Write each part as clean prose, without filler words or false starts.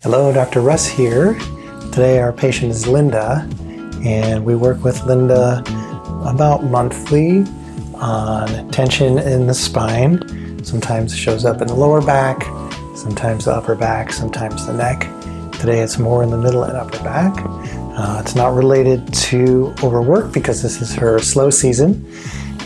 Hello, Dr. Russ here. Today our patient is Linda, and we work with Linda about monthly on tension in the spine. Sometimes it shows up in the lower back, sometimes the upper back, sometimes the neck. Today it's more in the middle and upper back. It's not related to overwork because this is her slow season.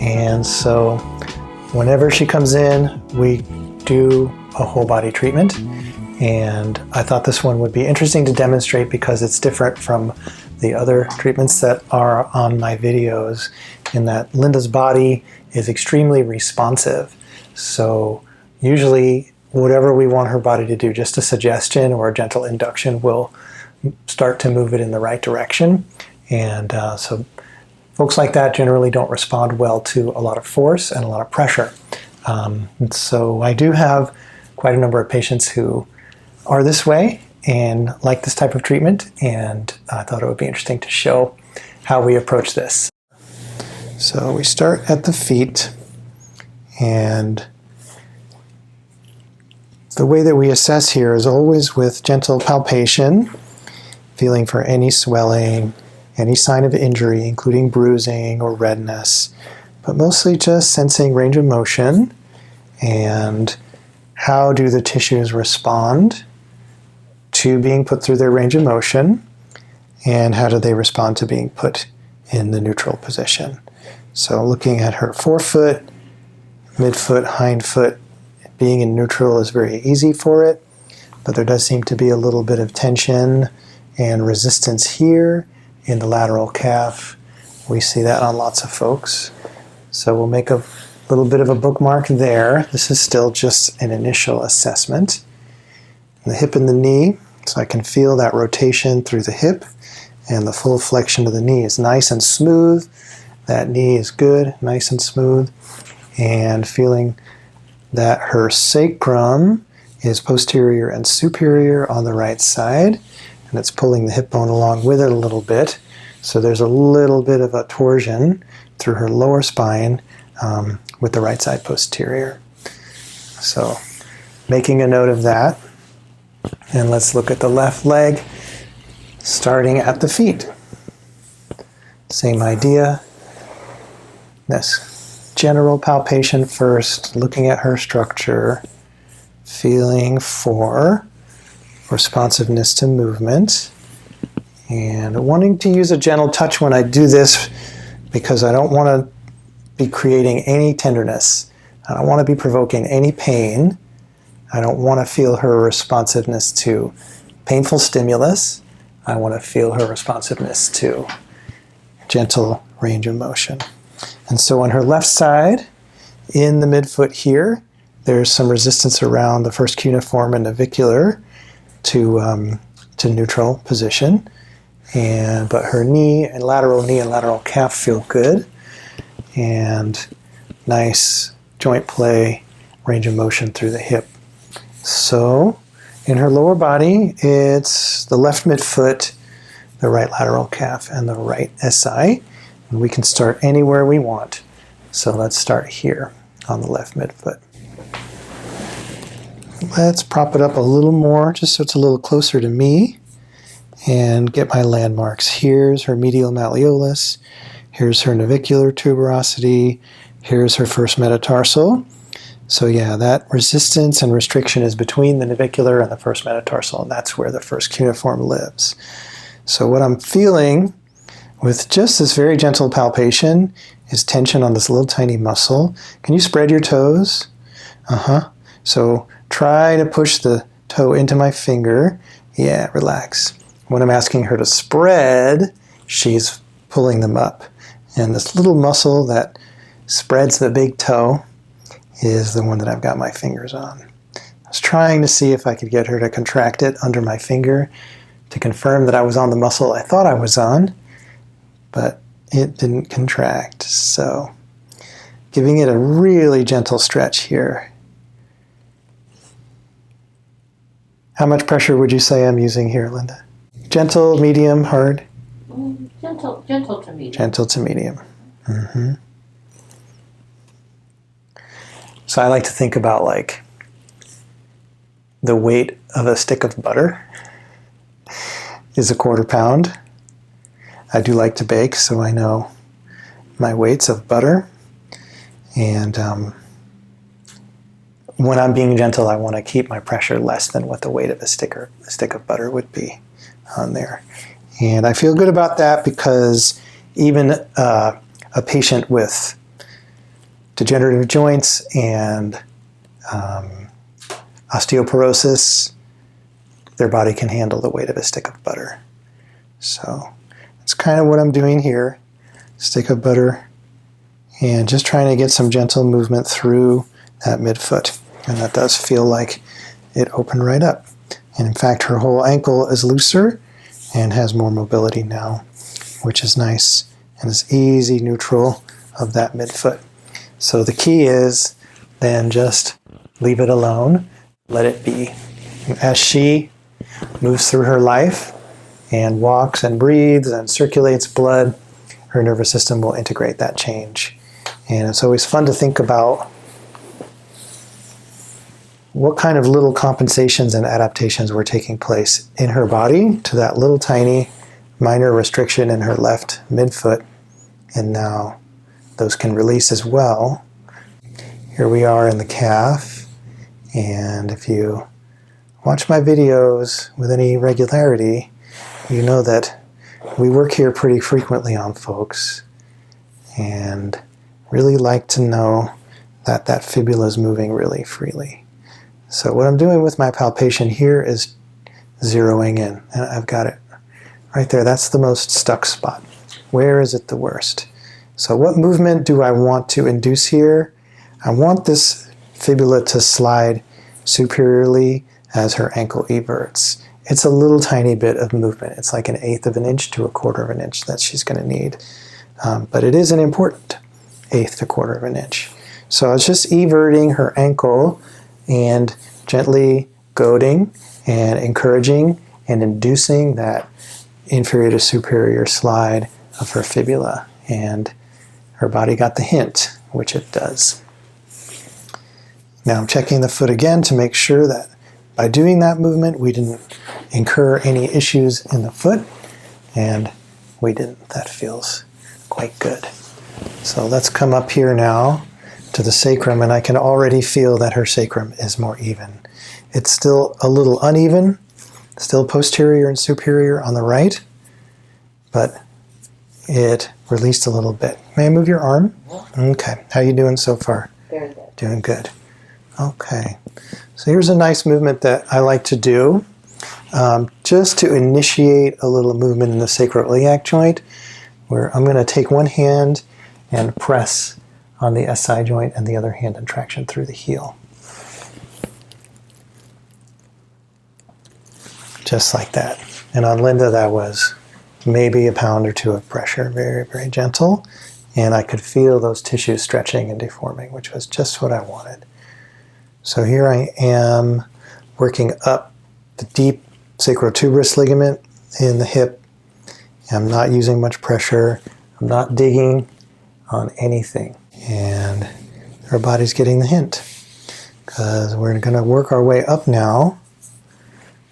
And so whenever she comes in, we do a whole body treatment. And I thought this one would be interesting to demonstrate because it's different from the other treatments that are on my videos in that Linda's body is extremely responsive. So usually whatever we want her body to do, just a suggestion or a gentle induction will start to move it in the right direction. And so folks like that generally don't respond well to a lot of force and a lot of pressure. So I do have quite a number of patients who are this way and like this type of treatment, and I thought it would be interesting to show how we approach this. So we start at the feet, and the way that we assess here is always with gentle palpation, feeling for any swelling, any sign of injury, including bruising or redness, but mostly just sensing range of motion and how do the tissues respond to being put through their range of motion, and how do they respond to being put in the neutral position. So looking at her forefoot, midfoot, hindfoot, being in neutral is very easy for it, but there does seem to be a little bit of tension and resistance here in the lateral calf. We see that on lots of folks. So we'll make a little bit of a bookmark there. This is still just an initial assessment. The hip and the knee, so I can feel that rotation through the hip, and the full flexion of the knee is nice and smooth. That knee is good, nice and smooth, and feeling that her sacrum is posterior and superior on the right side, and it's pulling the hip bone along with it a little bit. So there's a little bit of a torsion through her lower spine with the right side posterior. So making a note of that. And let's look at the left leg, starting at the feet. Same idea. This general palpation first, looking at her structure, feeling for responsiveness to movement, and wanting to use a gentle touch when I do this because I don't want to be creating any tenderness. I don't want to be provoking any pain. I don't want to feel her responsiveness to painful stimulus. I want to feel her responsiveness to gentle range of motion. And so on her left side, in the midfoot here, there's some resistance around the first cuneiform and navicular to neutral position. But her knee and lateral calf feel good. And nice joint play, range of motion through the hip. So in her lower body, it's the left midfoot, the right lateral calf, and the right SI. And we can start anywhere we want. So let's start here on the left midfoot. Let's prop it up a little more, just so it's a little closer to me, and get my landmarks. Here's her medial malleolus. Here's her navicular tuberosity. Here's her first metatarsal. So yeah, that resistance and restriction is between the navicular and the first metatarsal, and that's where the first cuneiform lives. So what I'm feeling with just this very gentle palpation is tension on this little tiny muscle. Can you spread your toes? So try to push the toe into my finger. Yeah, relax. When I'm asking her to spread, she's pulling them up. And this little muscle that spreads the big toe is the one that I've got my fingers on. I was trying to see if I could get her to contract it under my finger to confirm that I was on the muscle I thought I was on, but it didn't contract. So giving it a really gentle stretch here. How much pressure would you say I'm using here, Linda? Gentle, medium, hard? Gentle to medium. Gentle to medium. Mm-hmm. So I like to think about like the weight of a stick of butter is 1/4 pound. I do like to bake, so I know my weights of butter. And when I'm being gentle, I want to keep my pressure less than what the weight of a stick of butter would be on there. And I feel good about that because even a patient with degenerative joints and osteoporosis, their body can handle the weight of a stick of butter. So that's kind of what I'm doing here. Stick of butter, and just trying to get some gentle movement through that midfoot. And that does feel like it opened right up. And in fact, her whole ankle is looser and has more mobility now, which is nice. And it's easy neutral of that midfoot. So the key is then just leave it alone, let it be. As she moves through her life and walks and breathes and circulates blood, her nervous system will integrate that change. And it's always fun to think about what kind of little compensations and adaptations were taking place in her body to that little tiny minor restriction in her left midfoot. And now those can release as well. Here we are in the calf. And if you watch my videos with any regularity, you know that we work here pretty frequently on folks and really like to know that that fibula is moving really freely. So what I'm doing with my palpation here is zeroing in, and I've got it right there. That's the most stuck spot. Where is it the worst? So what movement do I want to induce here? I want this fibula to slide superiorly as her ankle everts. It's a little tiny bit of movement. It's like 1/8 of an inch to 1/4 of an inch that she's going to need. But it is an important 1/8 to 1/4 of an inch. So I was just everting her ankle and gently goading and encouraging and inducing that inferior to superior slide of her fibula. And her body got the hint, which it does. Now I'm checking the foot again to make sure that by doing that movement, we didn't incur any issues in the foot, and we didn't. That feels quite good. So let's come up here now to the sacrum, and I can already feel that her sacrum is more even. It's still a little uneven, still posterior and superior on the right, but it released a little bit. May I move your arm? Okay. How you doing so far? Very good. Doing good. Okay. So here's a nice movement that I like to do just to initiate a little movement in the sacroiliac joint, where I'm going to take one hand and press on the SI joint and the other hand and traction through the heel. Just like that. And on Linda, that was maybe 1 pound or 2 of pressure. Very, very gentle. And I could feel those tissues stretching and deforming, which was just what I wanted. So here I am working up the deep sacrotuberous ligament in the hip. I'm not using much pressure. I'm not digging on anything. And her body's getting the hint, because we're going to work our way up now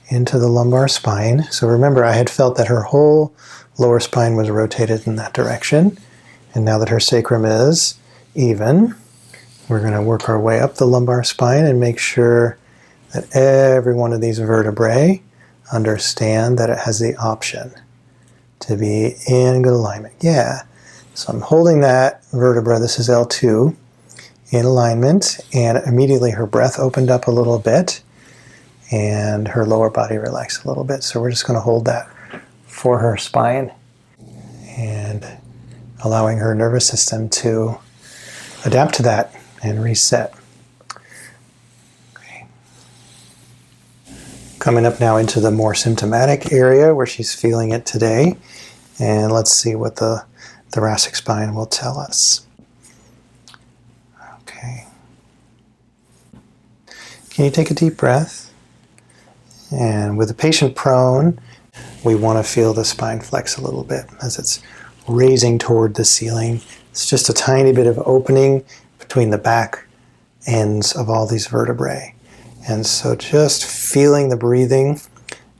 into the lumbar spine. So remember, I had felt that her whole lower spine was rotated in that direction. And now that her sacrum is even, we're going to work our way up the lumbar spine and make sure that every one of these vertebrae understand that it has the option to be in good alignment. Yeah. So I'm holding that vertebra, this is L2, in alignment, and immediately her breath opened up a little bit and her lower body relaxed a little bit. So we're just going to hold that for her spine and allowing her nervous system to adapt to that and reset. Okay. Coming up now into the more symptomatic area where she's feeling it today, and let's see what the thoracic spine will tell us. Okay. Can you take a deep breath? And with the patient prone, we want to feel the spine flex a little bit as it's raising toward the ceiling. It's just a tiny bit of opening between the back ends of all these vertebrae. And so just feeling the breathing,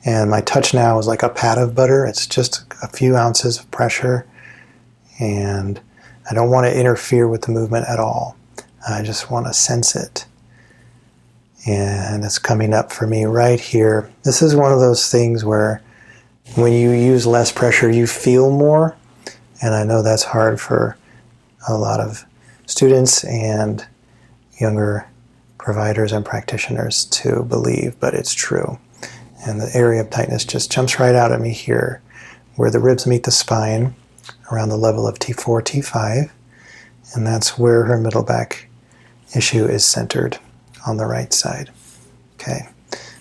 and my touch now is like a pat of butter. It's just a few ounces of pressure, and I don't want to interfere with the movement at all. I just want to sense it. And it's coming up for me right here. This is one of those things where when you use less pressure, you feel more. And I know that's hard for a lot of students and younger providers and practitioners to believe, but it's true. And the area of tightness just jumps right out at me here, where the ribs meet the spine, around the level of T4, T5, and that's where her middle back issue is centered on the right side. Okay,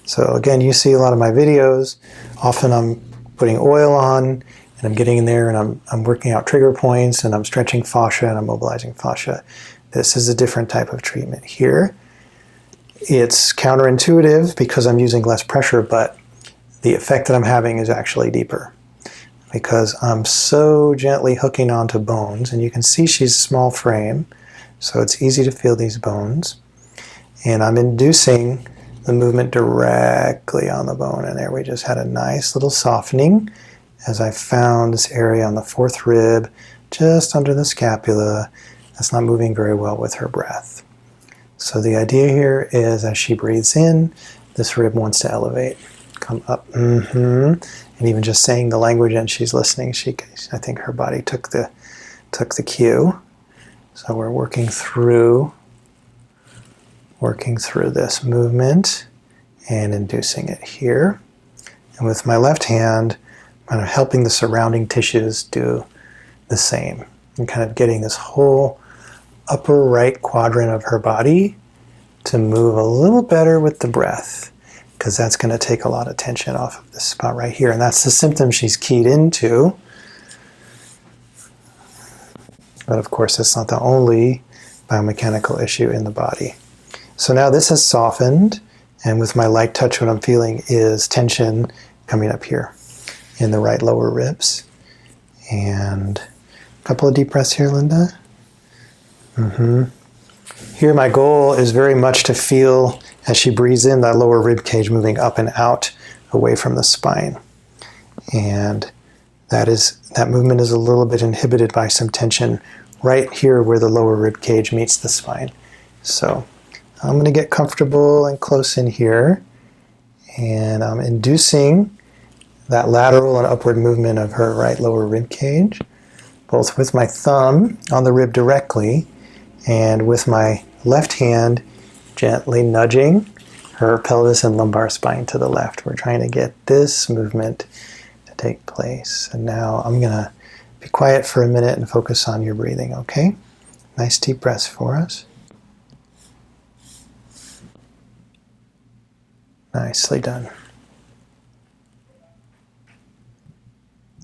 so again, you see a lot of my videos. Often I'm putting oil on, and I'm getting in there, and I'm working out trigger points, and I'm stretching fascia, and I'm mobilizing fascia. This is a different type of treatment here. It's counterintuitive because I'm using less pressure, but the effect that I'm having is actually deeper because I'm so gently hooking onto bones, and you can see she's a small frame, so it's easy to feel these bones. And I'm inducing the movement directly on the bone, and there we just had a nice little softening as I found this area on the fourth rib, just under the scapula. That's not moving very well with her breath. So the idea here is as she breathes in, this rib wants to elevate, come up, and even just saying the language and she's listening, I think her body took the cue. So we're working through this movement and inducing it here. And with my left hand, I'm kind of helping the surrounding tissues do the same. And kind of getting this whole upper right quadrant of her body to move a little better with the breath, because that's going to take a lot of tension off of this spot right here. And that's the symptom she's keyed into. But of course, it's not the only biomechanical issue in the body. So now this has softened, and with my light touch, what I'm feeling is tension coming up here in the right lower ribs. And a couple of deep breaths here, Linda. Here my goal is very much to feel, as she breathes in, that lower rib cage moving up and out away from the spine. And that movement is a little bit inhibited by some tension right here where the lower rib cage meets the spine. So I'm going to get comfortable and close in here, and I'm inducing that lateral and upward movement of her right lower rib cage, both with my thumb on the rib directly and with my left hand gently nudging her pelvis and lumbar spine to the left. We're trying to get this movement to take place. And now I'm going to be quiet for a minute and focus on your breathing, okay? Nice deep breaths for us. Nicely done.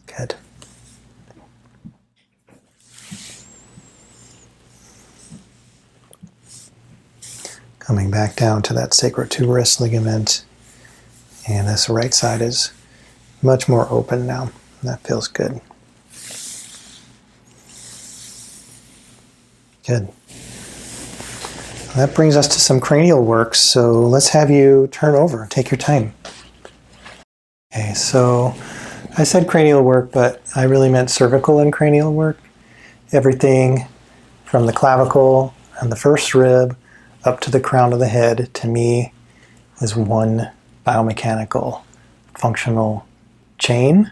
Good. Coming back down to that sacrotuberous ligament, and this right side is much more open now. That feels good. Good. That brings us to some cranial work, so let's have you turn over. Take your time. Okay, so I said cranial work, but I really meant cervical and cranial work. Everything from the clavicle and the first rib up to the crown of the head, to me, is one biomechanical, functional chain.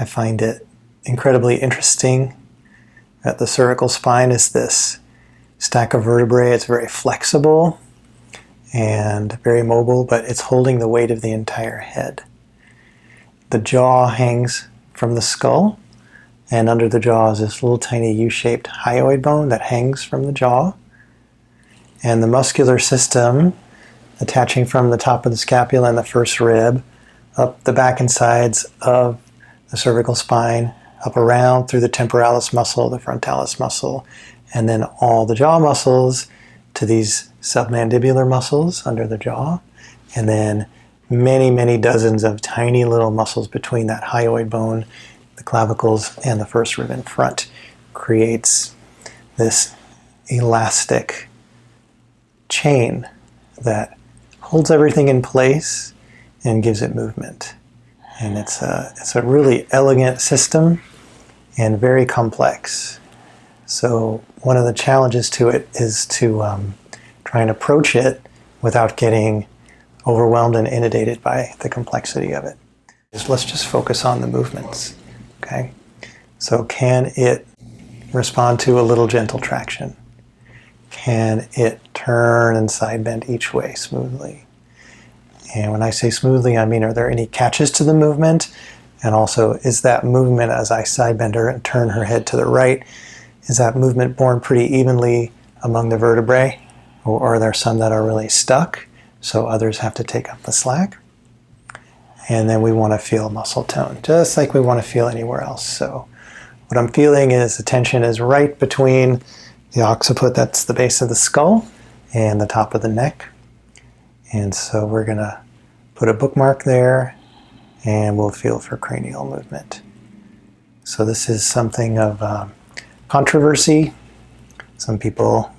I find it incredibly interesting that the cervical spine is this stack of vertebrae. It's very flexible and very mobile, but it's holding the weight of the entire head. The jaw hangs from the skull, and under the jaw is this little tiny U-shaped hyoid bone that hangs from the jaw. And the muscular system attaching from the top of the scapula and the first rib up the back and sides of the cervical spine, up around through the temporalis muscle, the frontalis muscle, and then all the jaw muscles to these submandibular muscles under the jaw, and then many, many dozens of tiny little muscles between that hyoid bone, the clavicles, and the first rib in front, creates this elastic chain that holds everything in place and gives it movement. And it's a really elegant system and very complex. So one of the challenges to it is to try and approach it without getting overwhelmed and inundated by the complexity of it. Let's just focus on the movements, okay? So can it respond to a little gentle traction? Can it turn and side bend each way smoothly? And when I say smoothly, I mean, are there any catches to the movement? And also, is that movement as I side bend her and turn her head to the right, is that movement borne pretty evenly among the vertebrae? Or are there some that are really stuck, so others have to take up the slack? And then we want to feel muscle tone, just like we want to feel anywhere else. So what I'm feeling is the tension is right between the occiput, that's the base of the skull, and the top of the neck. And so we're going to put a bookmark there, and we'll feel for cranial movement. So this is something of controversy. Some people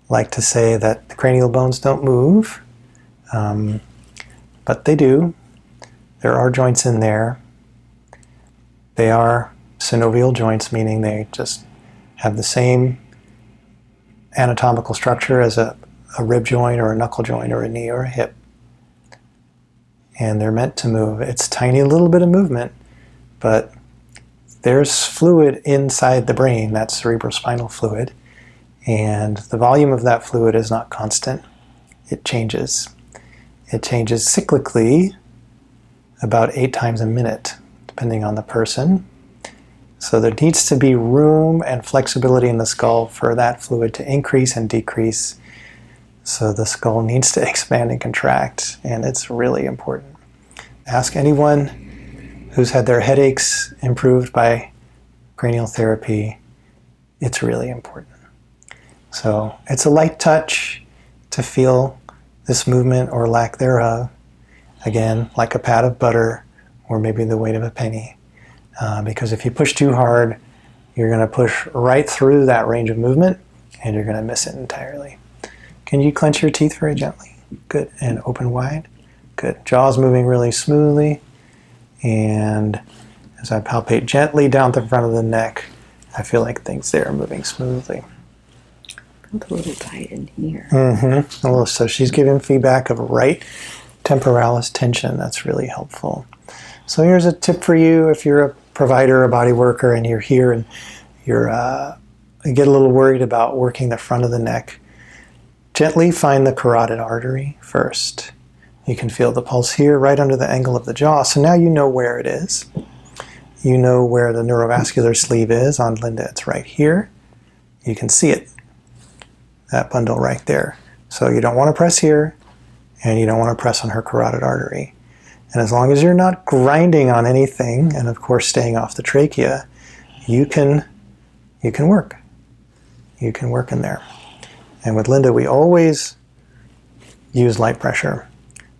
like to say that the cranial bones don't move, but they do. There are joints in there. They are synovial joints, meaning they just have the same anatomical structure as a rib joint or a knuckle joint or a knee or a hip. And they're meant to move. It's tiny little bit of movement, but there's fluid inside the brain, that's cerebrospinal fluid, and the volume of that fluid is not constant. It changes. It changes cyclically about 8 times a minute, depending on the person. So there needs to be room and flexibility in the skull for that fluid to increase and decrease. So the skull needs to expand and contract, and it's really important. Ask anyone who's had their headaches improved by cranial therapy. It's really important. So it's a light touch to feel this movement or lack thereof. Again, like a pat of butter or maybe the weight of a penny. Because if you push too hard, you're going to push right through that range of movement and you're going to miss it entirely. Can you clench your teeth very gently? Good. And open wide. Good. Jaws moving really smoothly. And as I palpate gently down the front of the neck, I feel like things there are moving smoothly. A little tight in here. Mm-hmm. So she's giving feedback of right temporalis tension. That's really helpful. So here's a tip for you if you're a provider, a body worker, and you're here and you get a little worried about working the front of the neck. Gently find the carotid artery first. You can feel the pulse here right under the angle of the jaw. So now you know where it is. You know where the neurovascular sleeve is. On Linda, it's right here. You can see it. That bundle right there. So you don't want to press here, and you don't want to press on her carotid artery. And as long as you're not grinding on anything, and of course staying off the trachea, you can work. You can work in there. And with Linda, we always use light pressure.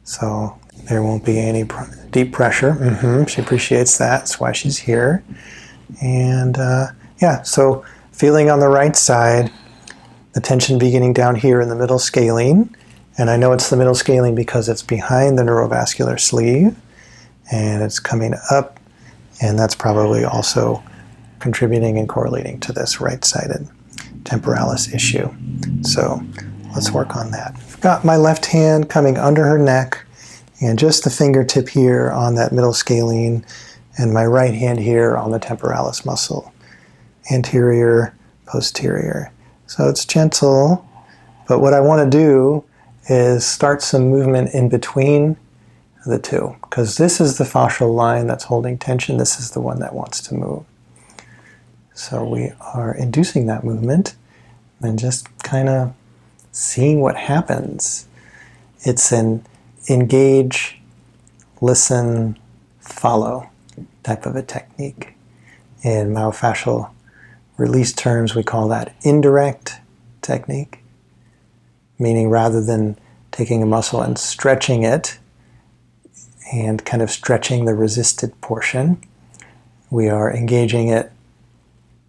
So there won't be any deep pressure. She appreciates that. That's why she's here. And so feeling on the right side, the tension beginning down here in the middle scalene. And I know it's the middle scalene because it's behind the neurovascular sleeve. And it's coming up. And that's probably also contributing and correlating to this right-sided temporalis issue. So let's work on that. I've got my left hand coming under her neck and just the fingertip here on that middle scalene and my right hand here on the temporalis muscle. Anterior, posterior. So it's gentle, but what I want to do is start some movement in between the two, because this is the fascial line that's holding tension. This is the one that wants to move. So we are inducing that movement and just kind of seeing what happens. It's an engage, listen, follow type of a technique. In myofascial release terms, we call that indirect technique, meaning rather than taking a muscle and stretching it and kind of stretching the resisted portion, we are engaging it,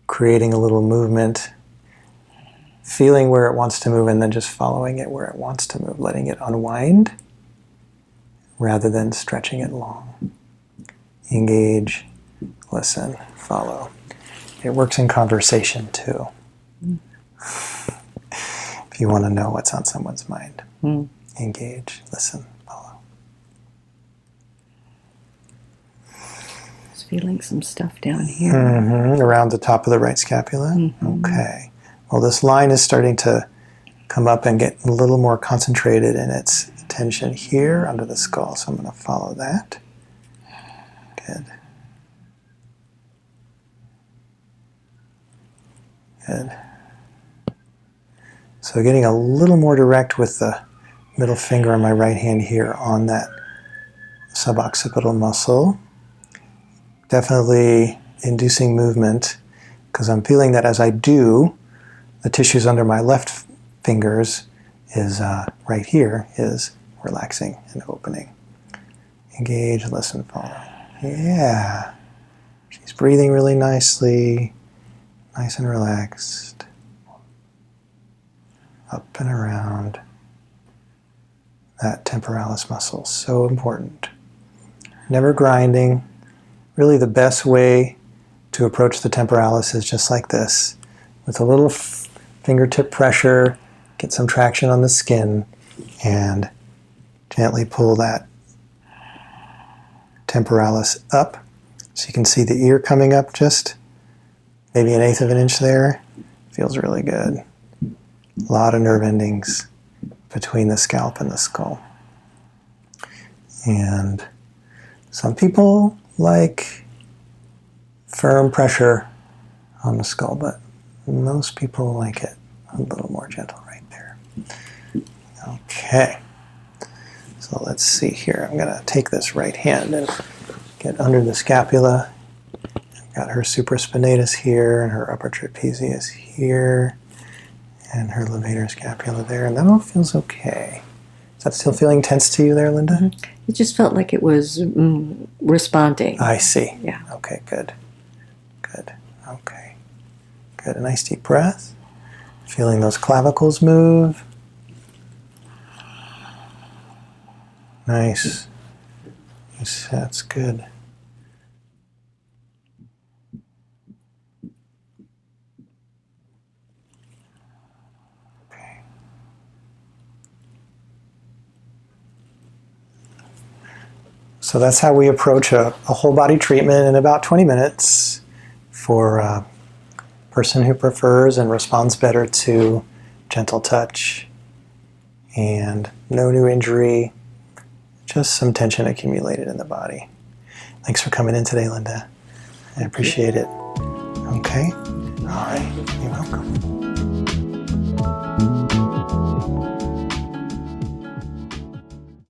creating a little movement, feeling where it wants to move and then just following it where it wants to move, letting it unwind rather than stretching it long. Engage, listen, follow. It works in conversation too. If you want to know what's on someone's mind, engage, listen, follow. Just feeling some stuff down here. Around the top of the right scapula. Okay. Well, this line is starting to come up and get a little more concentrated in its tension here under the skull. So I'm going to follow that. Good. Good. So getting a little more direct with the middle finger on my right hand here on that suboccipital muscle. Definitely inducing movement because I'm feeling that as I do, the tissues under my left fingers is right here is relaxing and opening. Engage, listen, follow. Yeah. She's breathing really nicely, nice and relaxed. Up and around. That temporalis muscle, so important. Never grinding. Really the best way to approach the temporalis is just like this. With a little fingertip pressure, get some traction on the skin, and gently pull that temporalis up. So you can see the ear coming up just maybe 1/8 of an inch there. Feels really good. A lot of nerve endings between the scalp and the skull. And some people like firm pressure on the skull, but most people like it a little more gentle right there. Okay. So let's see here. I'm going to take this right hand and get under the scapula. I've got her supraspinatus here and her upper trapezius here and her levator scapula there, and that all feels okay. Is that still feeling tense to you there, Linda? It just felt like it was responding. I see. Yeah. Okay, good. Good. Okay. Good. A nice deep breath. Feeling those clavicles move. Nice. Yes, that's good. Okay. So that's how we approach a whole body treatment in about 20 minutes for a person who prefers and responds better to gentle touch and no new injury. Just some tension accumulated in the body. Thanks for coming in today, Linda. I appreciate it. Okay. All right. You're welcome.